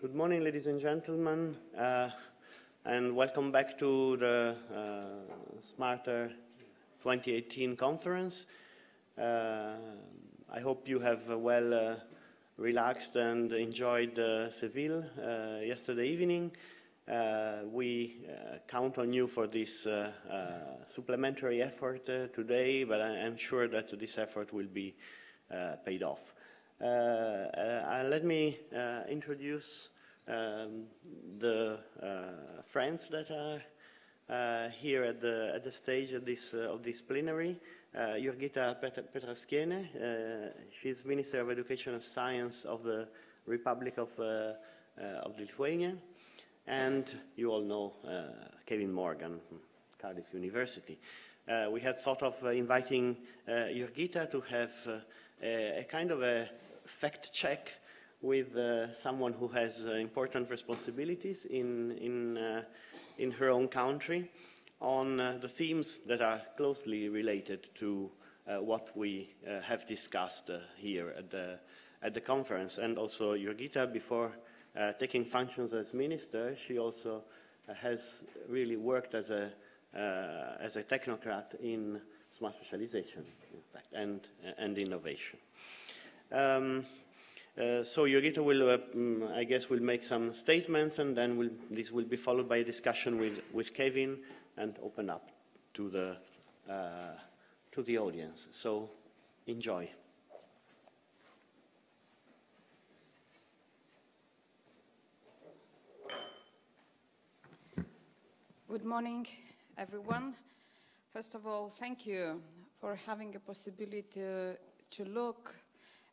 Good morning, ladies and gentlemen, and welcome back to the Smarter 2018 conference. I hope you have well relaxed and enjoyed Seville yesterday evening. We count on you for this supplementary effort today, but I'm sure that this effort will be paid off. Let me introduce the friends that are here at the stage of this plenary. Jurgita Petraskiene, she's Minister of Education and Science of the Republic of Lithuania, and you all know Kevin Morgan from Cardiff University. We had thought of inviting Jurgita to have a kind of a fact check with someone who has important responsibilities in her own country on the themes that are closely related to what we have discussed here at the conference. And also Jurgita, before taking functions as minister, she also has really worked as a technocrat in smart specialization, in fact, and innovation. So Jurgita will, I guess, will make some statements, and then this will be followed by a discussion with Kevin and open up to the audience. So enjoy. Good morning, everyone. First of all, thank you for having a possibility to look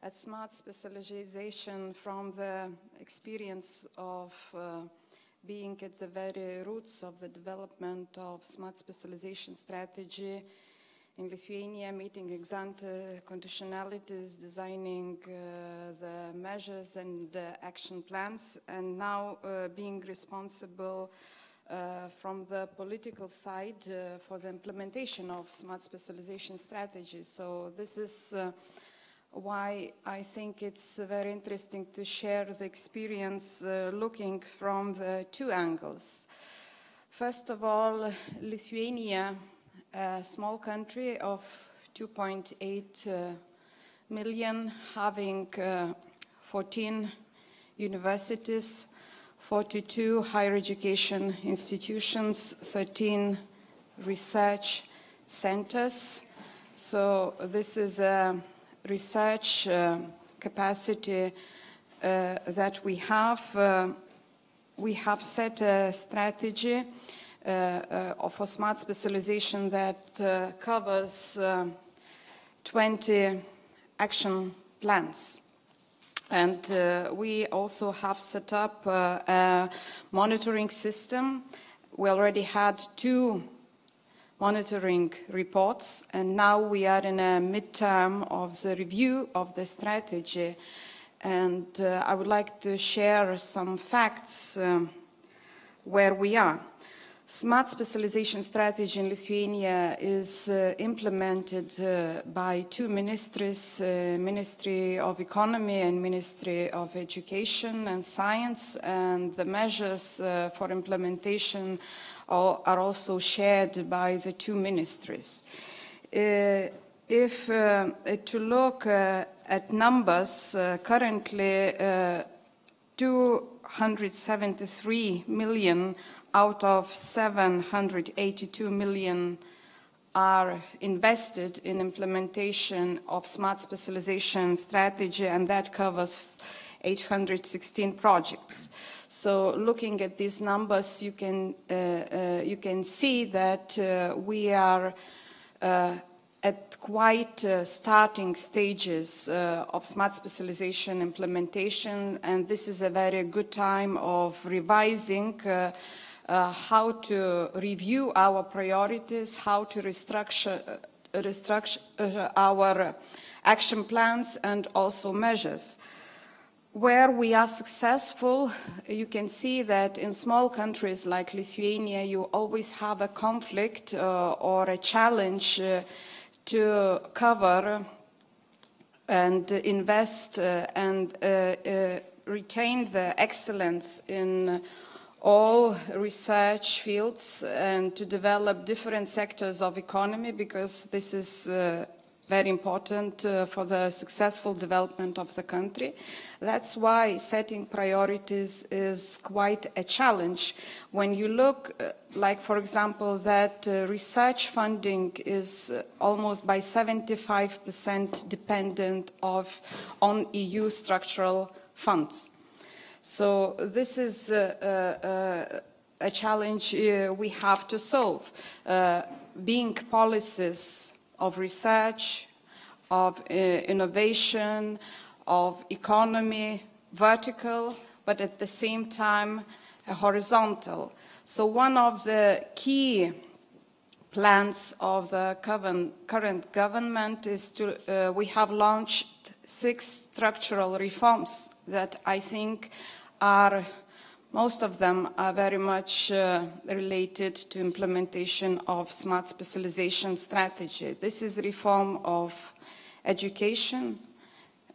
at smart specialization from the experience of being at the very roots of the development of smart specialization strategy in Lithuania, meeting ex-ante conditionalities, designing the measures and action plans, and now being responsible from the political side for the implementation of smart specialization strategy. So this is why I think it's very interesting to share the experience looking from the two angles. First of all, Lithuania, a small country of 2.8 million, having 14 universities, 42 higher education institutions, 13 research centers. So this is a research capacity that we have. We have set a strategy for smart specialization that covers 20 action plans. And we also have set up a monitoring system. We already had 2 monitoring reports, and now we are in a midterm of the review of the strategy. And I would like to share some facts where we are. Smart specialization strategy in Lithuania is implemented by 2 ministries, Ministry of Economy and Ministry of Education and Science, and the measures for implementation are also shared by the 2 ministries. If to look at numbers, currently 273 million out of 782 million are invested in implementation of smart specialization strategy, and that covers 816 projects. So looking at these numbers, you can see that we are at quite starting stages of smart specialization implementation, and this is a very good time of revising how to review our priorities, how to restructure our action plans and also measures. Where we are successful, you can see that in small countries like Lithuania, you always have a conflict or a challenge to cover and invest and retain the excellence in all research fields and to develop different sectors of economy, because this is very important for the successful development of the country. That's why setting priorities is quite a challenge. When you look, like for example, that research funding is almost by 75% dependent on EU structural funds. So this is a challenge we have to solve. Being policies of research, of innovation, of economy, vertical, but at the same time horizontal. So one of the key plans of the current government is to, we have launched 6 structural reforms that I think are, most of them are very much related to implementation of smart specialization strategy. This is reform of education,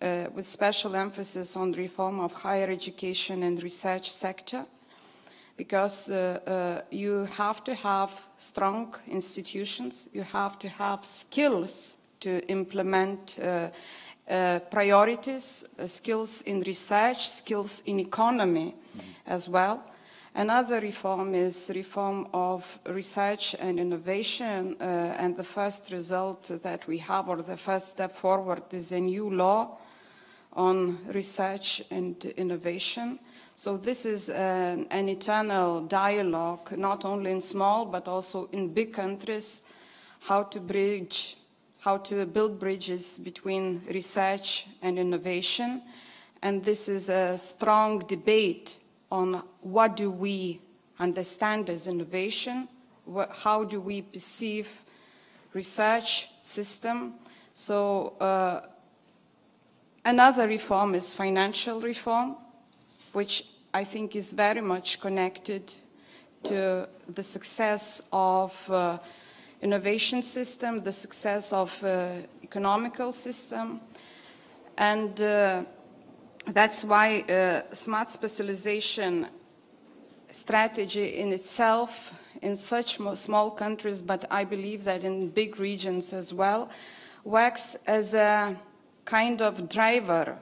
with special emphasis on reform of higher education and research sector, because you have to have strong institutions, you have to have skills to implement priorities, skills in research, skills in economy as well. Another reform is reform of research and innovation, and the first result that we have, or the first step forward, is a new law on research and innovation. So this is an eternal dialogue, not only in small but also in big countries, how to build bridges between research and innovation. And this is a strong debate on what do we understand as innovation, how do we perceive research system. So another reform is financial reform, which I think is very much connected to the success of innovation system, the success of economical system. And that's why smart specialization strategy in itself, in such small countries, but I believe that in big regions as well, works as a kind of driver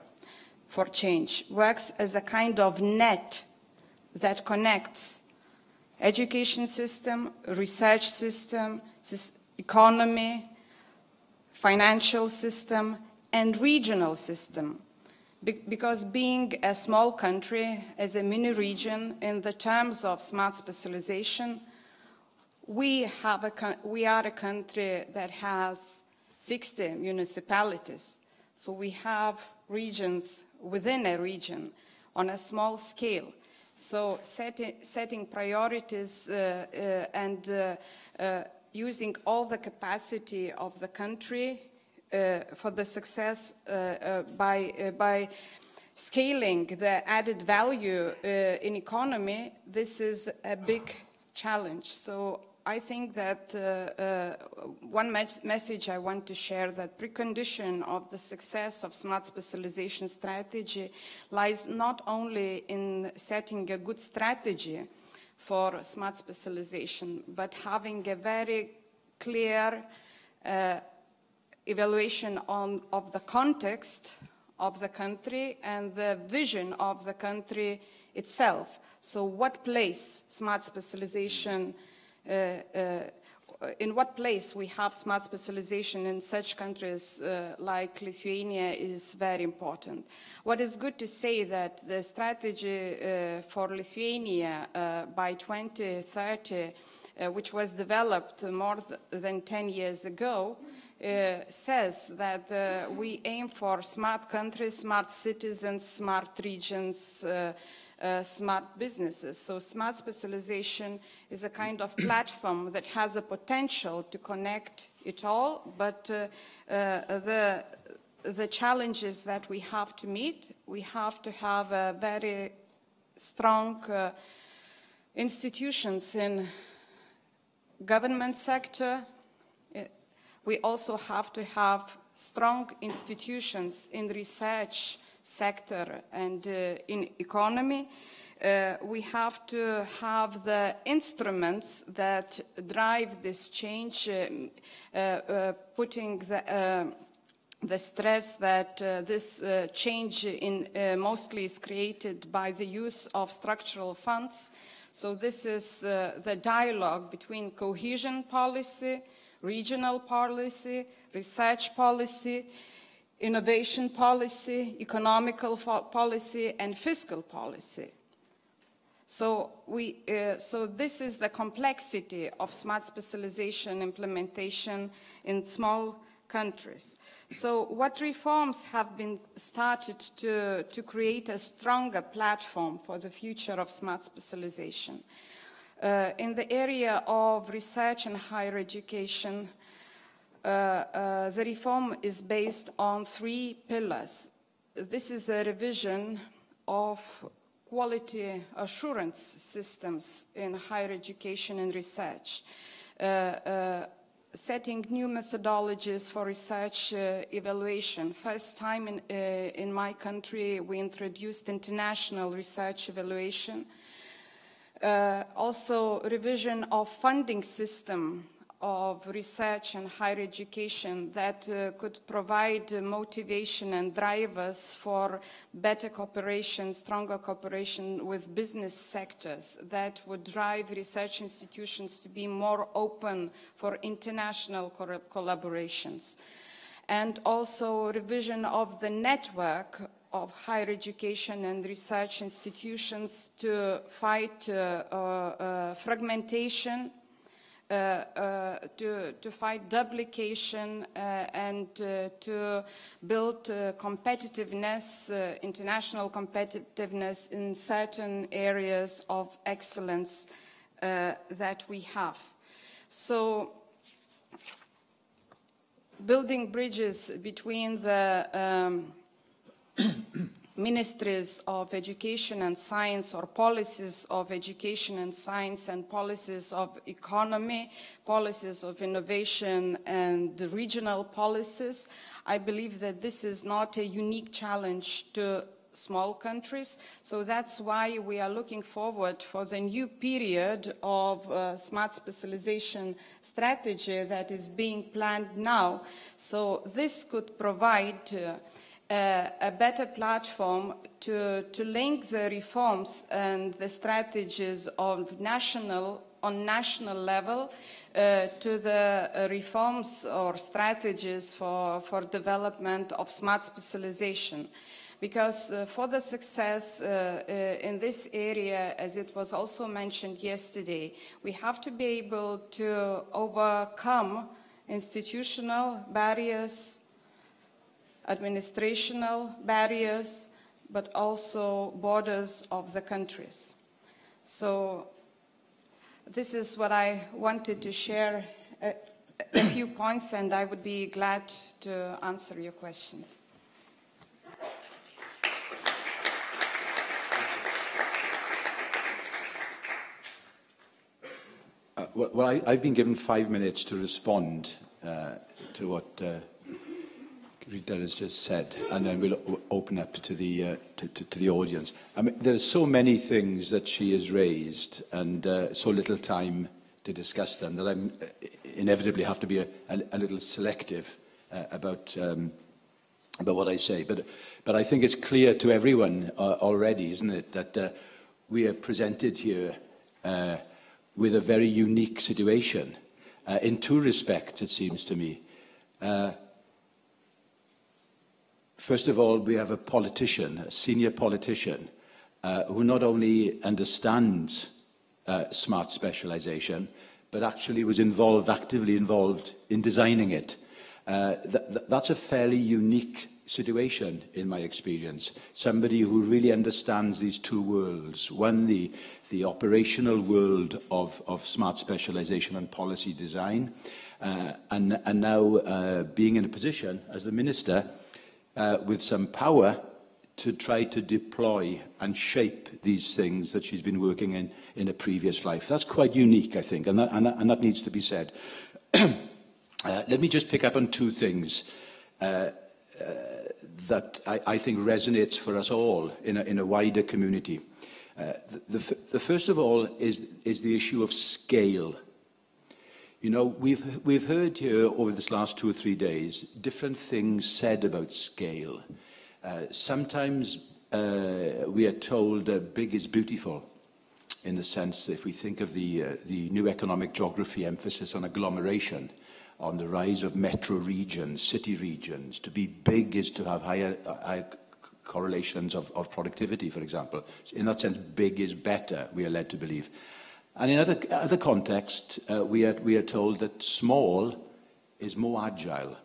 for change, works as a kind of net that connects education system, research system, economy, financial system, and regional system. Because being a small country, as a mini region, in the terms of smart specialization, we are a country that has 60 municipalities. So we have regions within a region on a small scale. So setting priorities and using all the capacity of the country for the success by scaling the added value in economy, this is a big challenge. So I think that one message I want to share, that precondition of the success of smart specialization strategy lies not only in setting a good strategy for smart specialization, but having a very clear evaluation of the context of the country and the vision of the country itself. So what place smart specialization, in what place we have smart specialization in such countries like Lithuania is very important. What is good to say that the strategy for Lithuania by 2030, which was developed more than 10 years ago, says that we aim for smart countries, smart citizens, smart regions, smart businesses. So smart specialization is a kind of platform that has a potential to connect it all, but the challenges that we have to meet, we have to have a very strong institutions in government sector. We also have to have strong institutions in research sector and in economy, we have to have the instruments that drive this change, putting the stress that this change mostly is created by the use of structural funds. So this is the dialogue between cohesion policy, regional policy, research policy, innovation policy, economical policy, and fiscal policy. So this is the complexity of smart specialization implementation in small countries. So what reforms have been started to create a stronger platform for the future of smart specialization? In the area of research and higher education, the reform is based on 3 pillars. This is a revision of quality assurance systems in higher education and research, setting new methodologies for research evaluation. First time in my country, we introduced international research evaluation. Also, revision of funding system of research and higher education that could provide motivation and drivers for better cooperation, stronger cooperation with business sectors that would drive research institutions to be more open for international collaborations. And also revision of the network of higher education and research institutions to fight fragmentation, to fight duplication and to build competitiveness, international competitiveness in certain areas of excellence that we have. So building bridges between the ministries of education and science, or policies of education and science, and policies of economy, policies of innovation, and the regional policies. I believe that this is not a unique challenge to small countries, so that's why we are looking forward for the new period of smart specialization strategy that is being planned now. So this could provide a better platform to link the reforms and the strategies of on national level to the reforms or strategies for development of smart specialization. Because for the success in this area, as it was also mentioned yesterday, we have to be able to overcome institutional barriers, administrational barriers, but also borders of the countries. So this is what I wanted to share, a few points, and I would be glad to answer your questions. Well, I've been given 5 minutes to respond to what Rita has just said, and then we'll open up to the audience. I mean, there are so many things that she has raised, and so little time to discuss them, that I inevitably have to be a little selective about what I say. But I think it's clear to everyone already, isn't it, that we are presented here with a very unique situation in 2 respects, it seems to me. First of all, we have a politician, a senior politician, who not only understands smart specialization, but actually was actively involved in designing it. That's a fairly unique situation in my experience. Somebody who really understands these 2 worlds. One, the operational world of smart specialization and policy design, and now being in a position as the Minister with some power to try to deploy and shape these things that she's been working in a previous life. That's quite unique, I think, and that needs to be said. Let me just pick up on 2 things. that I think resonates for us all in a wider community. The first of all is the issue of scale. You know, we've heard here over this last 2 or 3 days different things said about scale. Sometimes we are told big is beautiful, in the sense that if we think of the new economic geography emphasis on agglomeration, on the rise of metro regions, city regions, to be big is to have higher correlations of productivity, for example. In that sense, big is better, we are led to believe. And in other contexts, we are told that small is more agile.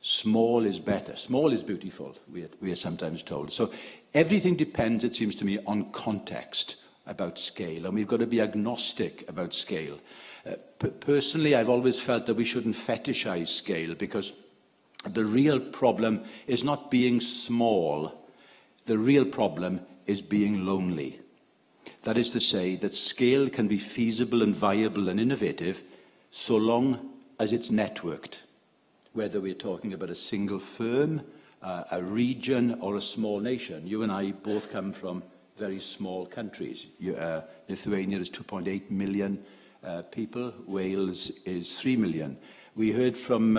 Small is better. Small is beautiful, we are sometimes told. So everything depends, it seems to me, on context about scale. And we've got to be agnostic about scale. Personally, I've always felt that we shouldn't fetishize scale, because the real problem is not being small. The real problem is being lonely. That is to say that scale can be feasible and viable and innovative so long as it's networked. Whether we're talking about a single firm, a region, or a small nation. You and I both come from very small countries. Lithuania is 2.8 million people. Wales is 3 million. We heard from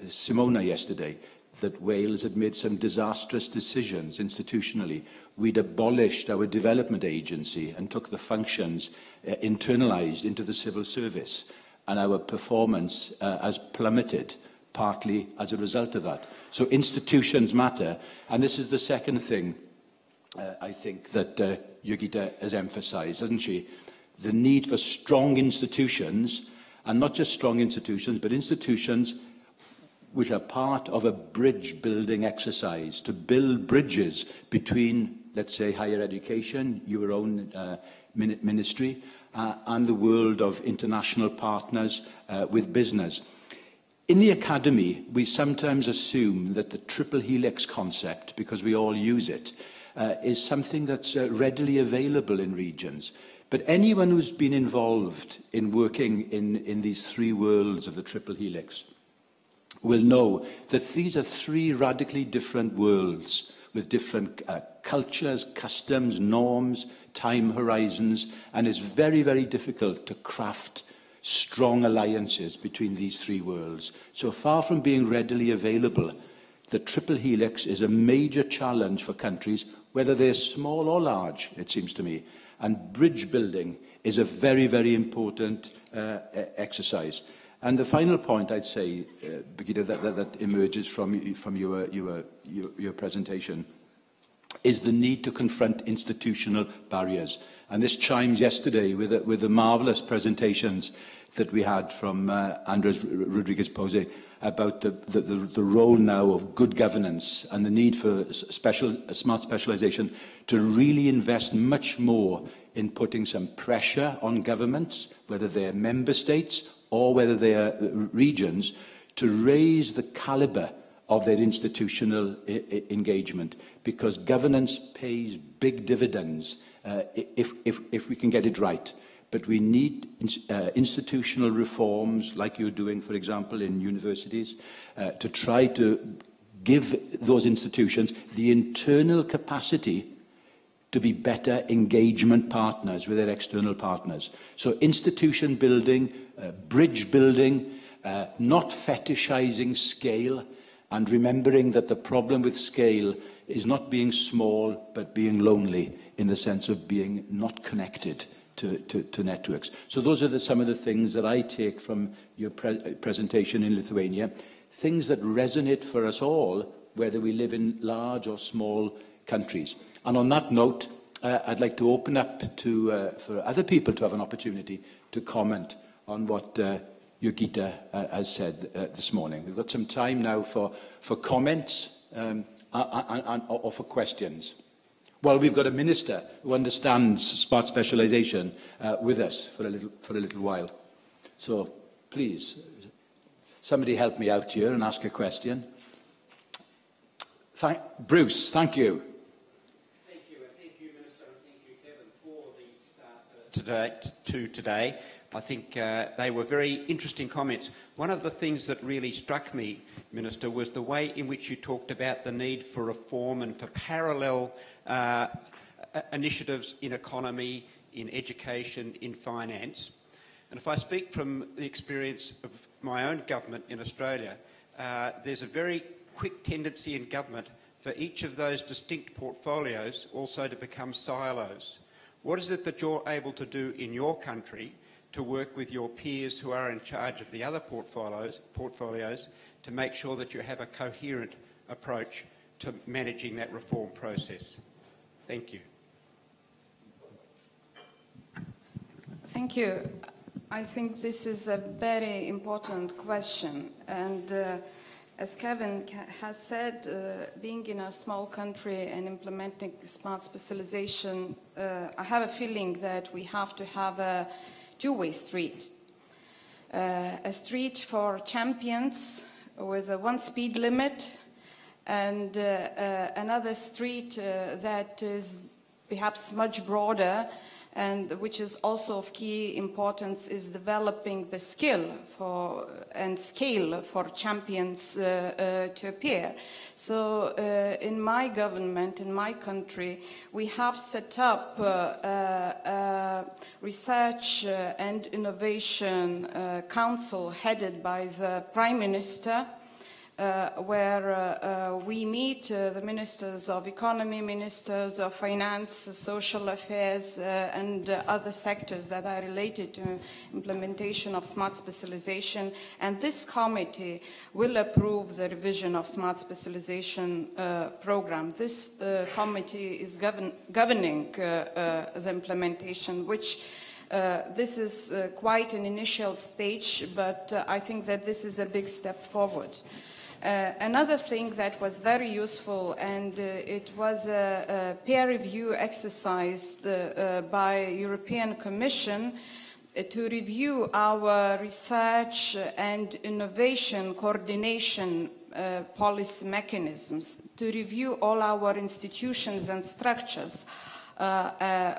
Simona yesterday that Wales had made some disastrous decisions institutionally. We'd abolished our development agency and took the functions internalised into the civil service. And our performance has plummeted, partly as a result of that. So institutions matter. And this is the second thing I think that Yogita has emphasised, hasn't she? The need for strong institutions, and not just strong institutions, but institutions which are part of a bridge-building exercise, to build bridges between, let's say, higher education, your own ministry, and the world of international partners with business. In the academy, we sometimes assume that the triple helix concept, because we all use it, is something that's readily available in regions. But anyone who's been involved in working in these three worlds of the triple helix will know that these are three radically different worlds with different cultures, customs, norms, time horizons, and it's very, very difficult to craft strong alliances between these three worlds. So far from being readily available, the triple helix is a major challenge for countries, whether they're small or large, it seems to me. And bridge building is a very, very important exercise. And the final point I'd say, Birgitta, that emerges from your presentation is the need to confront institutional barriers. And this chimes yesterday with the marvellous presentations that we had from Andres Rodriguez-Pose about the role now of good governance and the need for smart specialisation to really invest much more in putting some pressure on governments, whether they're member states or whether they are regions, to raise the calibre of their institutional engagement, because governance pays big dividends if we can get it right. But we need institutional reforms, like you're doing, for example, in universities, to try to give those institutions the internal capacity to be better engagement partners with their external partners. So institution building, bridge building, not fetishizing scale, and remembering that the problem with scale is not being small, but being lonely, in the sense of being not connected to networks. So those are some of the things that I take from your presentation in Lithuania, things that resonate for us all, whether we live in large or small countries. And on that note, I'd like to open up for other people to have an opportunity to comment on what Yogita has said this morning. We've got some time now for comments or for questions. Well, we've got a minister who understands smart specialisation with us for a little while. So please, somebody help me out here and ask a question. Bruce, thank you. Thank you, and thank you, Minister, and thank you, Kevin, for the start today. I think they were very interesting comments. One of the things that really struck me, Minister, was the way in which you talked about the need for reform and for parallel initiatives in economy, in education, in finance. And if I speak from the experience of my own government in Australia, there's a very quick tendency in government for each of those distinct portfolios also to become silos. What is it that you're able to do in your country to work with your peers who are in charge of the other portfolios to make sure that you have a coherent approach to managing that reform process? Thank you. Thank you. I think this is a very important question, and as Kevin has said, being in a small country and implementing smart specialization, I have a feeling that we have to have a two-way street. A street for champions with a one speed limit, and another street that is perhaps much broader, and which is also of key importance, is developing the skill for and scale for champions to appear. So in my government, in my country, we have set up a research and innovation council headed by the Prime Minister, where we meet the ministers of economy, ministers of finance, social affairs, and other sectors that are related to implementation of smart specialization. And this committee will approve the revision of smart specialization program. This committee is governing the implementation, which this is quite an initial stage, but I think that this is a big step forward. Another thing that was very useful, and it was a peer review exercise by European Commission to review our research and innovation coordination policy mechanisms, to review all our institutions and structures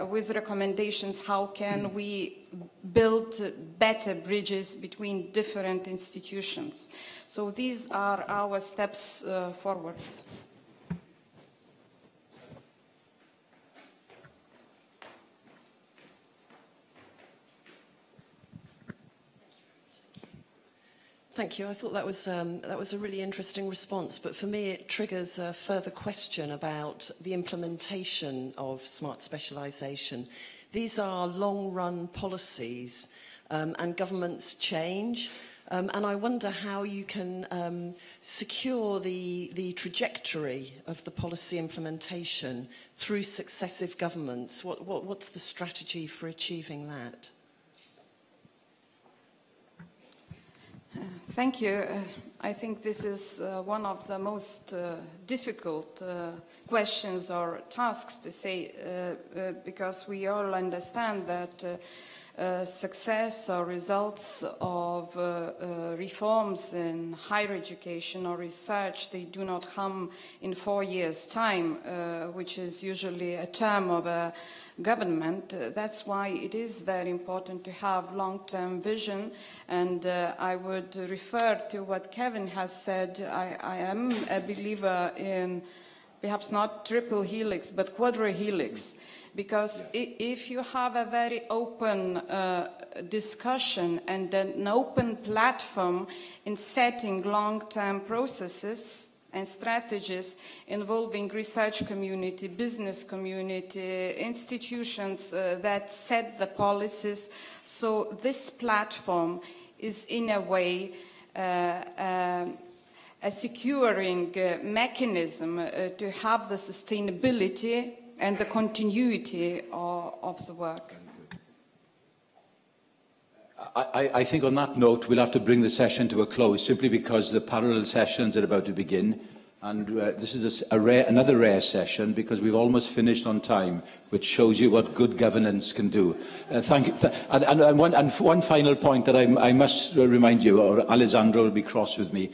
with recommendations how can we build better bridges between different institutions. So these are our steps forward. Thank you. I thought that was a really interesting response, but for me it triggers a further question about the implementation of smart specialisation. These are long-run policies, and governments change, and I wonder how you can secure the trajectory of the policy implementation through successive governments. What's the strategy for achieving that? Thank you. I think this is one of the most difficult questions or tasks to say, because we all understand that success or results of reforms in higher education or research, they do not come in 4 years' time, which is usually a term of a government. That's why it is very important to have long-term vision, and I would refer to what Kevin has said. I am a believer in perhaps not triple helix but quadra-helix, because if you have a very open discussion and an open platform in setting long-term processes and strategies involving research community, business community, institutions that set the policies. So this platform is in a way a securing mechanism to have the sustainability and the continuity of the work. I think on that note, we'll have to bring the session to a close, simply because the parallel sessions are about to begin, And this is another rare session because we've almost finished on time, which shows you what good governance can do. Thank you. And one final point that I must remind you, or Alessandro will be cross with me.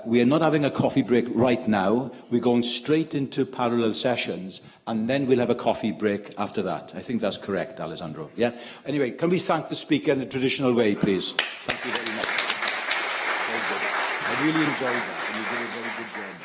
We are not having a coffee break right now. We're going straight into parallel sessions, and then we'll have a coffee break after that. I think that's correct, Alessandro. Yeah? Anyway, can we thank the speaker in the traditional way, please? Thank you very much. Very good. I really enjoyed that, and you did a very good job.